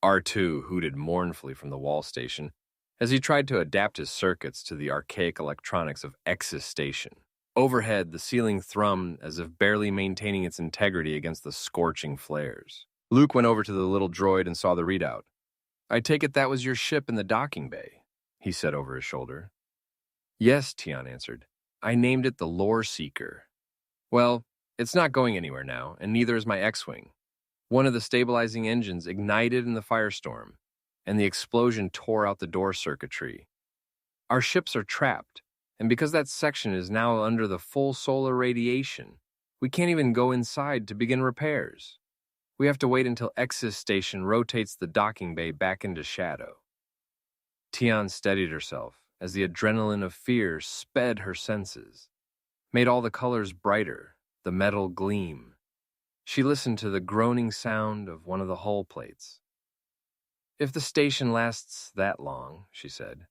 R2 hooted mournfully from the wall station as he tried to adapt his circuits to the archaic electronics of Exis Station. Overhead, the ceiling thrummed as if barely maintaining its integrity against the scorching flares. Luke went over to the little droid and saw the readout. "I take it that was your ship in the docking bay," he said over his shoulder. "Yes," Tionne answered. "I named it the Lore Seeker." "Well, it's not going anywhere now, and neither is my X-Wing. One of the stabilizing engines ignited in the Firestorm, and the explosion tore out the door circuitry. Our ships are trapped, and because that section is now under the full solar radiation, we can't even go inside to begin repairs. We have to wait until Exis Station rotates the docking bay back into shadow." Tionne steadied herself as the adrenaline of fear sped her senses, made all the colors brighter, the metal gleam. She listened to the groaning sound of one of the hull plates. "If the station lasts that long," she said.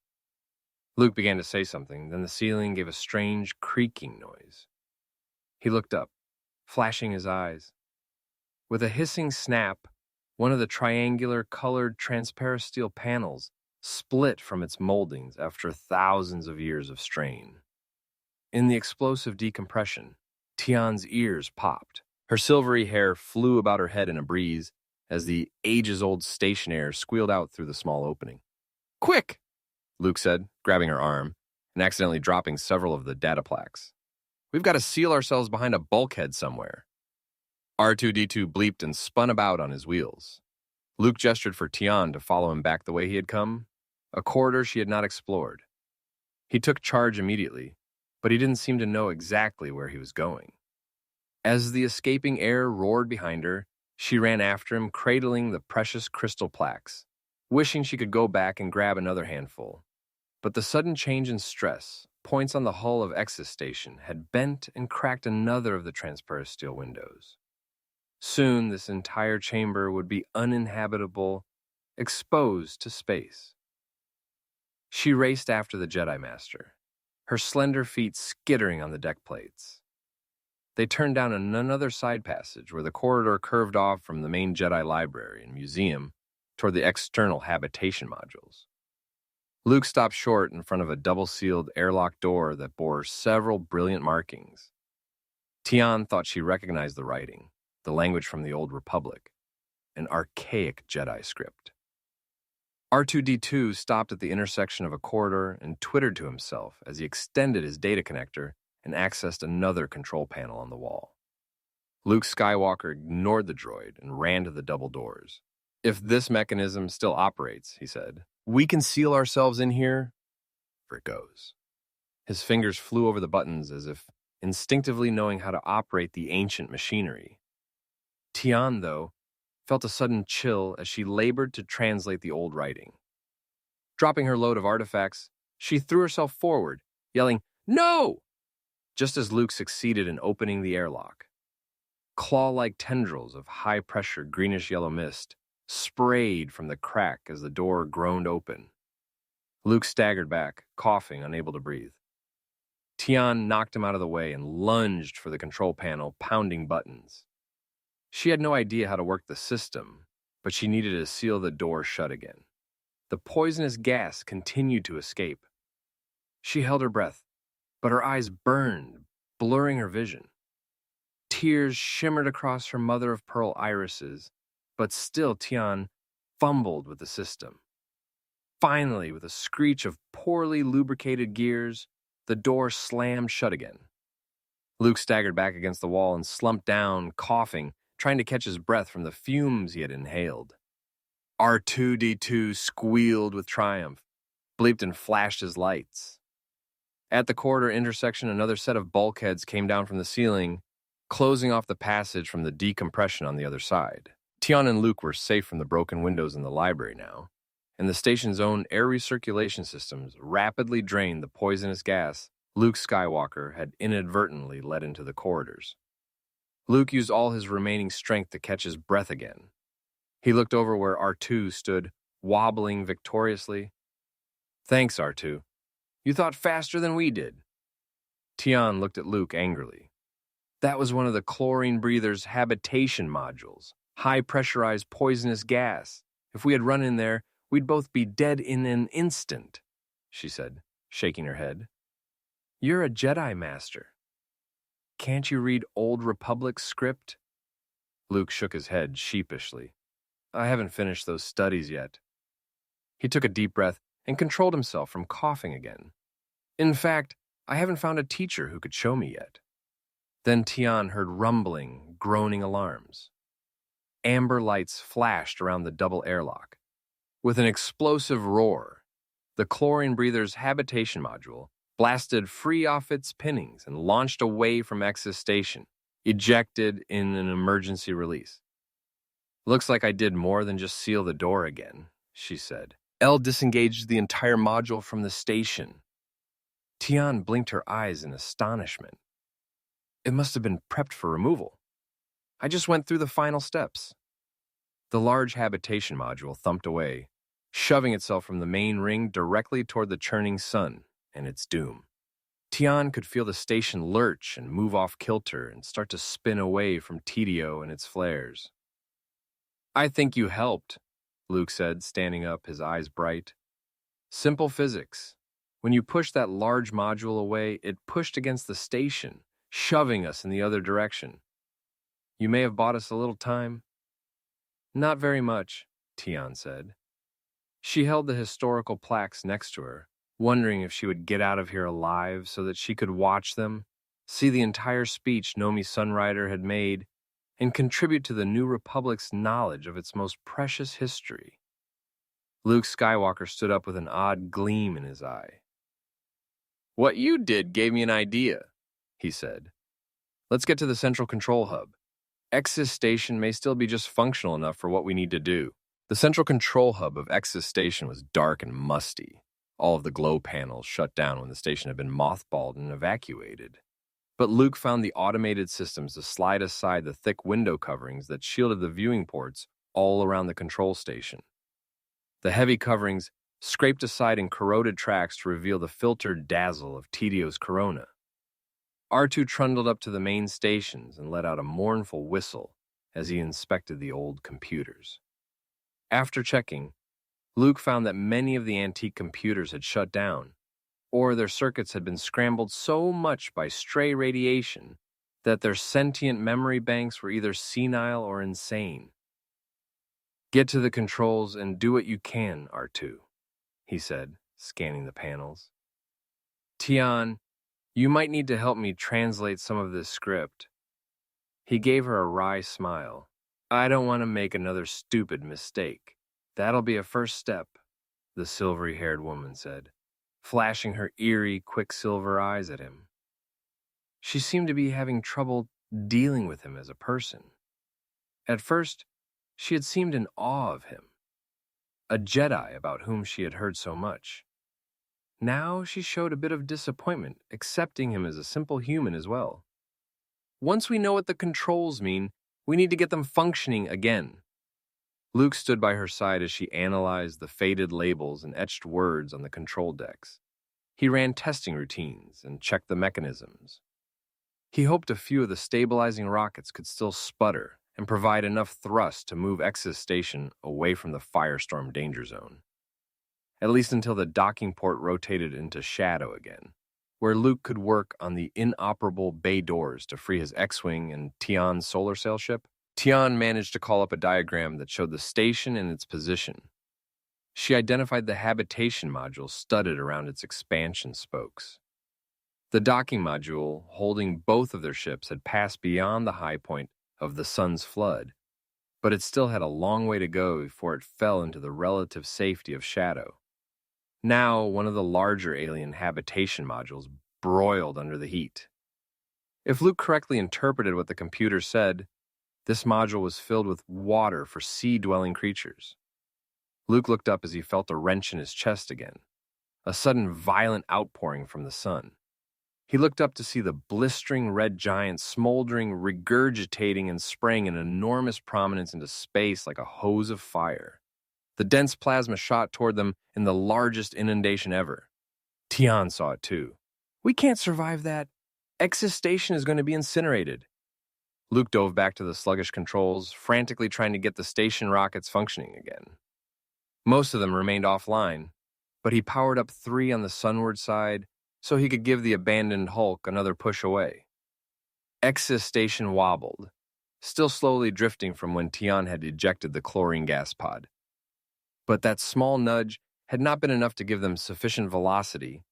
Luke began to say something, then the ceiling gave a strange creaking noise. He looked up, flashing his eyes. With a hissing snap, one of the triangular colored transparent steel panels split from its moldings after thousands of years of strain. In the explosive decompression, Tian's ears popped. Her silvery hair flew about her head in a breeze as the ages-old station air squealed out through the small opening. "Quick!" Luke said, grabbing her arm and accidentally dropping several of the data plaques. "We've got to seal ourselves behind a bulkhead somewhere." R2-D2 bleeped and spun about on his wheels. Luke gestured for Tionne to follow him back the way he had come, a corridor she had not explored. He took charge immediately, but he didn't seem to know exactly where he was going. As the escaping air roared behind her, she ran after him, cradling the precious crystal plaques, wishing she could go back and grab another handful. But the sudden change in stress, points on the hull of Exis Station, had bent and cracked another of the transparent steel windows. Soon, this entire chamber would be uninhabitable, exposed to space. She raced after the Jedi Master, her slender feet skittering on the deck plates. They turned down another side passage where the corridor curved off from the main Jedi library and museum toward the external habitation modules. Luke stopped short in front of a double-sealed airlock door that bore several brilliant markings. Tionne thought she recognized the writing, the language from the Old Republic, an archaic Jedi script. R2-D2 stopped at the intersection of a corridor and twittered to himself as he extended his data connector and accessed another control panel on the wall. Luke Skywalker ignored the droid and ran to the double doors. "If this mechanism still operates," he said, "we can seal ourselves in here, for it goes." His fingers flew over the buttons as if instinctively knowing how to operate the ancient machinery. Tionne, though, felt a sudden chill as she labored to translate the old writing. Dropping her load of artifacts, she threw herself forward, yelling, "No!" just as Luke succeeded in opening the airlock. Claw-like tendrils of high-pressure greenish-yellow mist sprayed from the crack as the door groaned open. Luke staggered back, coughing, unable to breathe. Tionne knocked him out of the way and lunged for the control panel, pounding buttons. She had no idea how to work the system, but she needed to seal the door shut again. The poisonous gas continued to escape. She held her breath, but her eyes burned, blurring her vision. Tears shimmered across her mother-of-pearl irises, but still Tionne fumbled with the system. Finally, with a screech of poorly lubricated gears, the door slammed shut again. Luke staggered back against the wall and slumped down, coughing, trying to catch his breath from the fumes he had inhaled. R2-D2 squealed with triumph, bleeped and flashed his lights. At the corridor intersection, another set of bulkheads came down from the ceiling, closing off the passage from the decompression on the other side. Tionne and Luke were safe from the broken windows in the library now, and the station's own air recirculation systems rapidly drained the poisonous gas Luke Skywalker had inadvertently let into the corridors. Luke used all his remaining strength to catch his breath again. He looked over where R2 stood, wobbling victoriously. "Thanks, R2. You thought faster than we did." Tionne looked at Luke angrily. "That was one of the chlorine breather's habitation modules, high-pressurized poisonous gas. If we had run in there, we'd both be dead in an instant," she said, shaking her head. "You're a Jedi Master. Can't you read Old Republic script?" Luke shook his head sheepishly. I haven't finished those studies yet. He took a deep breath and controlled himself from coughing again. In fact, I haven't found a teacher who could show me yet. Then Tionne heard rumbling, groaning alarms. Amber lights flashed around the double airlock. With an explosive roar, the chlorine breather's habitation module blasted free off its pinnings and launched away from Exis Station, ejected in an emergency release. Looks like I did more than just seal the door again, she said. Elle disengaged the entire module from the station. Tionne blinked her eyes in astonishment. It must have been prepped for removal. I just went through the final steps. The large habitation module thumped away, shoving itself from the main ring directly toward the churning sun and its doom. Tionne could feel the station lurch and move off kilter and start to spin away from Tidio and its flares. I think you helped, Luke said, standing up, his eyes bright. Simple physics. When you pushed that large module away, it pushed against the station, shoving us in the other direction. You may have bought us a little time. Not very much, Tionne said. She held the historical plaques next to her, wondering if she would get out of here alive so that she could watch them, see the entire speech Nomi Sunrider had made, and contribute to the New Republic's knowledge of its most precious history. Luke Skywalker stood up with an odd gleam in his eye. What you did gave me an idea, he said. Let's get to the central control hub. Exis Station may still be just functional enough for what we need to do. The central control hub of Exis Station was dark and musty. All of the glow panels shut down when the station had been mothballed and evacuated. But Luke found the automated systems to slide aside the thick window coverings that shielded the viewing ports all around the control station. The heavy coverings scraped aside in corroded tracks to reveal the filtered dazzle of Tidio's corona. R2 trundled up to the main stations and let out a mournful whistle as he inspected the old computers. After checking, Luke found that many of the antique computers had shut down, or their circuits had been scrambled so much by stray radiation that their sentient memory banks were either senile or insane. Get to the controls and do what you can, R2, he said, scanning the panels. Tionne, you might need to help me translate some of this script. He gave her a wry smile. I don't want to make another stupid mistake. That'll be a first step, the silvery-haired woman said, flashing her eerie, quicksilver eyes at him. She seemed to be having trouble dealing with him as a person. At first, she had seemed in awe of him, a Jedi about whom she had heard so much. Now she showed a bit of disappointment, accepting him as a simple human as well. Once we know what the controls mean, we need to get them functioning again. Luke stood by her side as she analyzed the faded labels and etched words on the control decks. He ran testing routines and checked the mechanisms. He hoped a few of the stabilizing rockets could still sputter and provide enough thrust to move Exis Station away from the Firestorm danger zone. At least until the docking port rotated into shadow again, where Luke could work on the inoperable bay doors to free his X-Wing and Tionne's solar sail ship. Tionne managed to call up a diagram that showed the station and its position. She identified the habitation module studded around its expansion spokes. The docking module, holding both of their ships, had passed beyond the high point of the sun's flood, but it still had a long way to go before it fell into the relative safety of shadow. Now, one of the larger alien habitation modules broiled under the heat. If Luke correctly interpreted what the computer said, this module was filled with water for sea-dwelling creatures. Luke looked up as he felt a wrench in his chest again, a sudden violent outpouring from the sun. He looked up to see the blistering red giant smoldering, regurgitating, and spraying an enormous prominence into space like a hose of fire. The dense plasma shot toward them in the largest inundation ever. Tionne saw it too. We can't survive that. Exis Station is going to be incinerated. Luke dove back to the sluggish controls, frantically trying to get the station rockets functioning again. Most of them remained offline, but he powered up 3 on the sunward side so he could give the abandoned Hulk another push away. Exis Station wobbled, still slowly drifting from when Tionne had ejected the chlorine gas pod. But that small nudge had not been enough to give them sufficient velocity,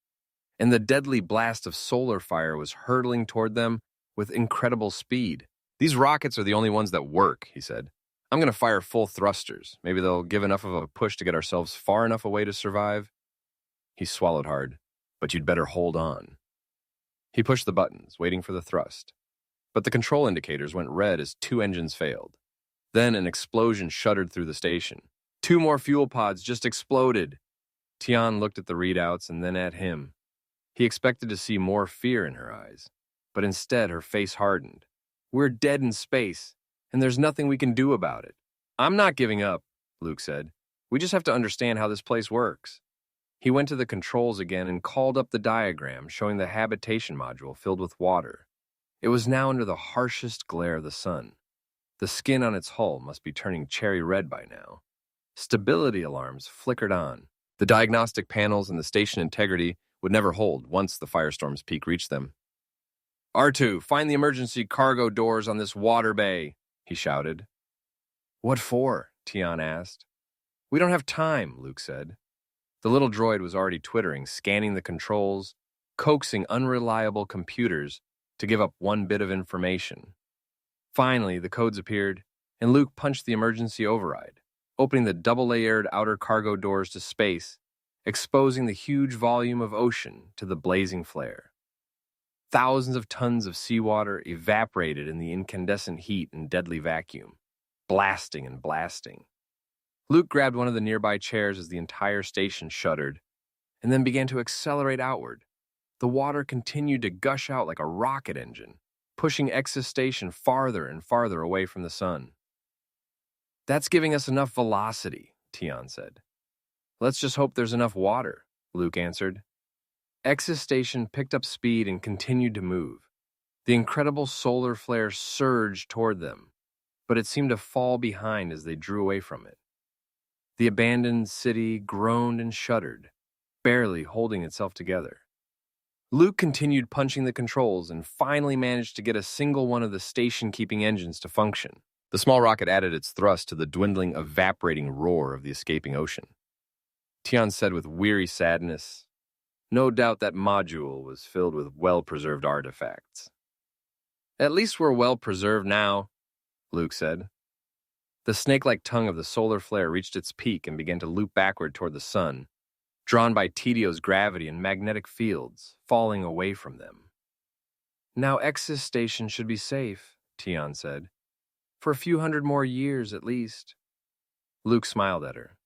and the deadly blast of solar fire was hurtling toward them with incredible speed. "These rockets are the only ones that work," he said. "I'm going to fire full thrusters. Maybe they'll give enough of a push to get ourselves far enough away to survive." He swallowed hard. "But you'd better hold on." He pushed the buttons, waiting for the thrust. But the control indicators went red as 2 engines failed. Then an explosion shuddered through the station. 2 more fuel pods just exploded. Tionne looked at the readouts and then at him. He expected to see more fear in her eyes, but instead her face hardened. "We're dead in space, and there's nothing we can do about it." "I'm not giving up," Luke said. "We just have to understand how this place works." He went to the controls again and called up the diagram showing the habitation module filled with water. It was now under the harshest glare of the sun. The skin on its hull must be turning cherry red by now. Stability alarms flickered on. The diagnostic panels and the station integrity would never hold once the Firestorm's peak reached them. "R2, find the emergency cargo doors on this water bay," he shouted. "What for?" Tionne asked. "We don't have time," Luke said. The little droid was already twittering, scanning the controls, coaxing unreliable computers to give up one bit of information. Finally, the codes appeared, and Luke punched the emergency override, opening the double-layered outer cargo doors to space, exposing the huge volume of ocean to the blazing flare. Thousands of tons of seawater evaporated in the incandescent heat and deadly vacuum, blasting and blasting. Luke grabbed one of the nearby chairs as the entire station shuddered, and then began to accelerate outward. The water continued to gush out like a rocket engine, pushing Ex's station farther and farther away from the sun. "That's giving us enough velocity," Tionne said. "Let's just hope there's enough water," Luke answered. Ex's station picked up speed and continued to move. The incredible solar flare surged toward them, but it seemed to fall behind as they drew away from it. The abandoned city groaned and shuddered, barely holding itself together. Luke continued punching the controls and finally managed to get a single one of the station-keeping engines to function. The small rocket added its thrust to the dwindling, evaporating roar of the escaping ocean. Tionne said with weary sadness, "No doubt that module was filled with well-preserved artifacts." "At least we're well-preserved now," Luke said. The snake-like tongue of the solar flare reached its peak and began to loop backward toward the sun, drawn by TDO's gravity and magnetic fields, falling away from them. "Now Ex's station should be safe," Tionne said. "For a few hundred more years at least." Luke smiled at her.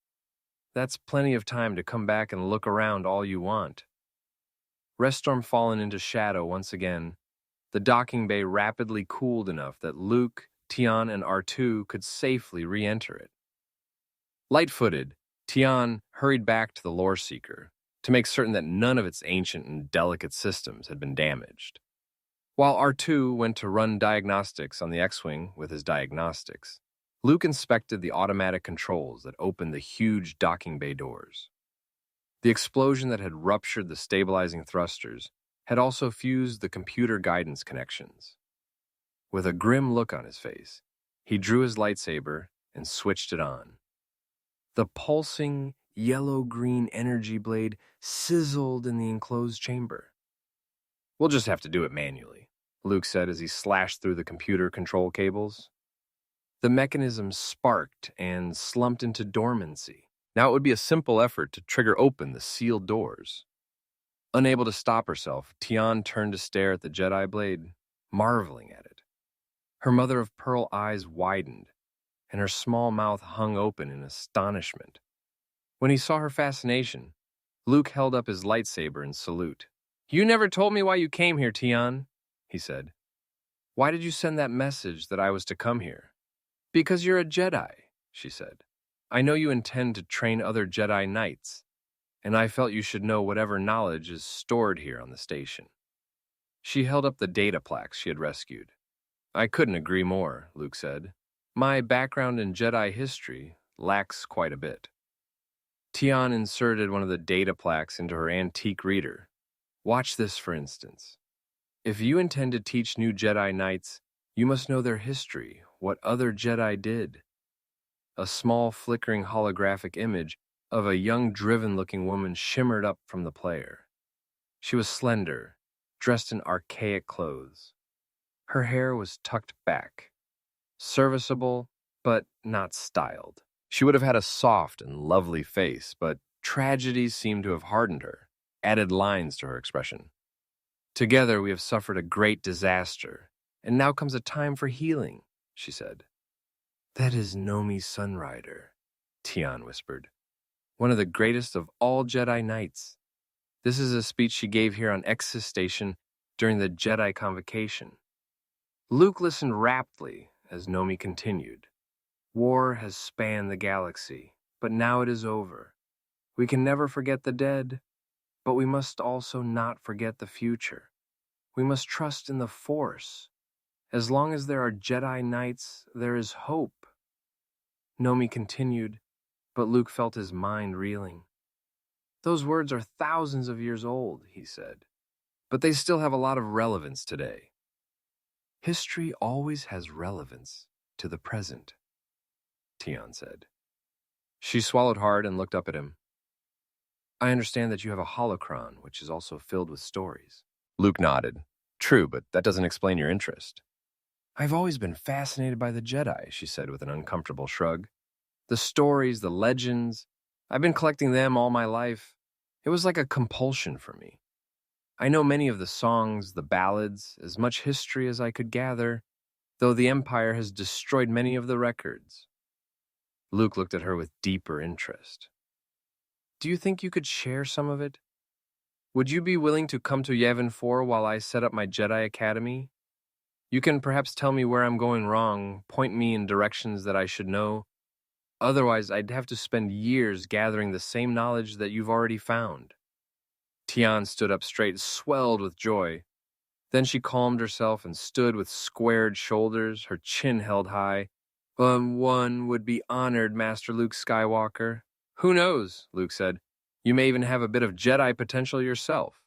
"That's plenty of time to come back and look around all you want." Reststorm fallen into shadow once again, the docking bay rapidly cooled enough that Luke, Tionne, and R2 could safely re-enter it. Light-footed, Tionne hurried back to the lore seeker to make certain that none of its ancient and delicate systems had been damaged. While R2 went to run diagnostics on the X-Wing with his diagnostics, Luke inspected the automatic controls that opened the huge docking bay doors. The explosion that had ruptured the stabilizing thrusters had also fused the computer guidance connections. With a grim look on his face, he drew his lightsaber and switched it on. The pulsing, yellow-green energy blade sizzled in the enclosed chamber. "We'll just have to do it manually," Luke said as he slashed through the computer control cables. The mechanism sparked and slumped into dormancy. Now it would be a simple effort to trigger open the sealed doors. Unable to stop herself, Tionne turned to stare at the Jedi blade, marveling at it. Her mother-of-pearl eyes widened, and her small mouth hung open in astonishment. When he saw her fascination, Luke held up his lightsaber in salute. "You never told me why you came here, Tionne," he said. "Why did you send that message that I was to come here?" "Because you're a Jedi," she said. "I know you intend to train other Jedi Knights, and I felt you should know whatever knowledge is stored here on the station." She held up the data plaques she had rescued. "I couldn't agree more," Luke said. "My background in Jedi history lacks quite a bit." Tionne inserted one of the data plaques into her antique reader. "Watch this, for instance. If you intend to teach new Jedi Knights, you must know their history, what other Jedi did. A small, flickering holographic image of a young, driven-looking woman shimmered up from the player. She was slender, dressed in archaic clothes. Her hair was tucked back, serviceable, but not styled. She would have had a soft and lovely face, but tragedies seemed to have hardened her, added lines to her expression. Together we have suffered a great disaster, and now comes a time for healing, she said. That is Nomi Sunrider, Tionne whispered. One of the greatest of all Jedi Knights. This is a speech she gave here on Exis Station during the Jedi Convocation. Luke listened raptly as Nomi continued. War has spanned the galaxy, but now it is over. We can never forget the dead, but we must also not forget the future. We must trust in the Force. As long as there are Jedi Knights, there is hope. Nomi continued, but Luke felt his mind reeling. Those words are thousands of years old, he said, but they still have a lot of relevance today. History always has relevance to the present, Tionne said. She swallowed hard and looked up at him. I understand that you have a holocron, which is also filled with stories. Luke nodded. True, but that doesn't explain your interest. I've always been fascinated by the Jedi, she said with an uncomfortable shrug. The stories, the legends, I've been collecting them all my life. It was like a compulsion for me. I know many of the songs, the ballads, as much history as I could gather, though the Empire has destroyed many of the records. Luke looked at her with deeper interest. Do you think you could share some of it? Would you be willing to come to Yavin 4 while I set up my Jedi Academy? You can perhaps tell me where I'm going wrong, point me in directions that I should know. Otherwise, I'd have to spend years gathering the same knowledge that you've already found. Tionne stood up straight, swelled with joy. Then she calmed herself and stood with squared shoulders, her chin held high. One would be honored, Master Luke Skywalker. Who knows, Luke said. You may even have a bit of Jedi potential yourself.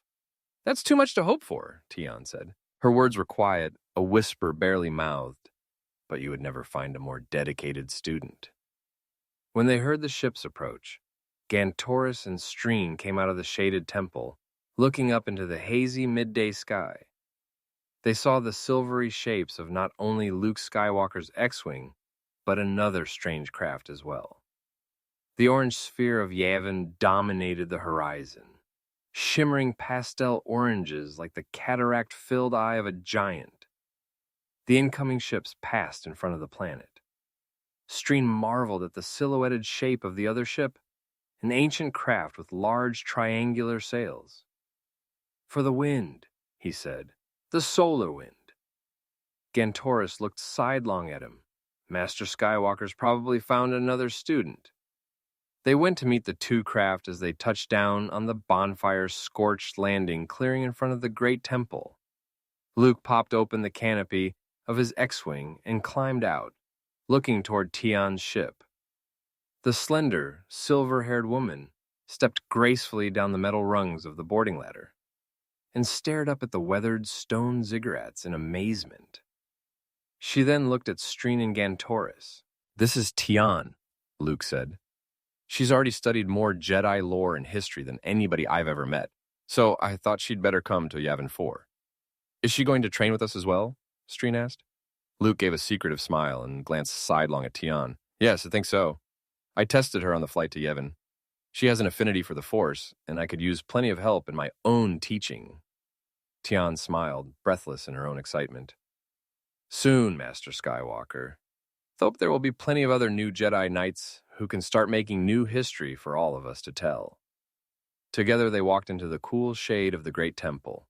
That's too much to hope for, Tionne said. Her words were quiet, a whisper barely mouthed, but you would never find a more dedicated student. When they heard the ships approach, Gantoris and Streen came out of the shaded temple, looking up into the hazy midday sky. They saw the silvery shapes of not only Luke Skywalker's X-Wing, but another strange craft as well. The orange sphere of Yavin dominated the horizon, shimmering pastel oranges like the cataract-filled eye of a giant. The incoming ships passed in front of the planet. Streen marveled at the silhouetted shape of the other ship, an ancient craft with large triangular sails. For the wind, he said, the solar wind. Gantoris looked sidelong at him. Master Skywalker's probably found another student. They went to meet the two craft as they touched down on the bonfire-scorched landing clearing in front of the great temple. Luke popped open the canopy of his X-Wing and climbed out, looking toward Tionne's ship. The slender, silver-haired woman stepped gracefully down the metal rungs of the boarding ladder and stared up at the weathered stone ziggurats in amazement. She then looked at Streen and Gantoris. This is Tionne, Luke said. She's already studied more Jedi lore and history than anybody I've ever met, so I thought she'd better come to Yavin 4. Is she going to train with us as well? Streen asked. Luke gave a secretive smile and glanced sidelong at Tionne. Yes, I think so. I tested her on the flight to Yavin. She has an affinity for the Force, and I could use plenty of help in my own teaching. Tionne smiled, breathless in her own excitement. Soon, Master Skywalker. Hope there will be plenty of other new Jedi Knights who can start making new history for all of us to tell. Together they walked into the cool shade of the great temple.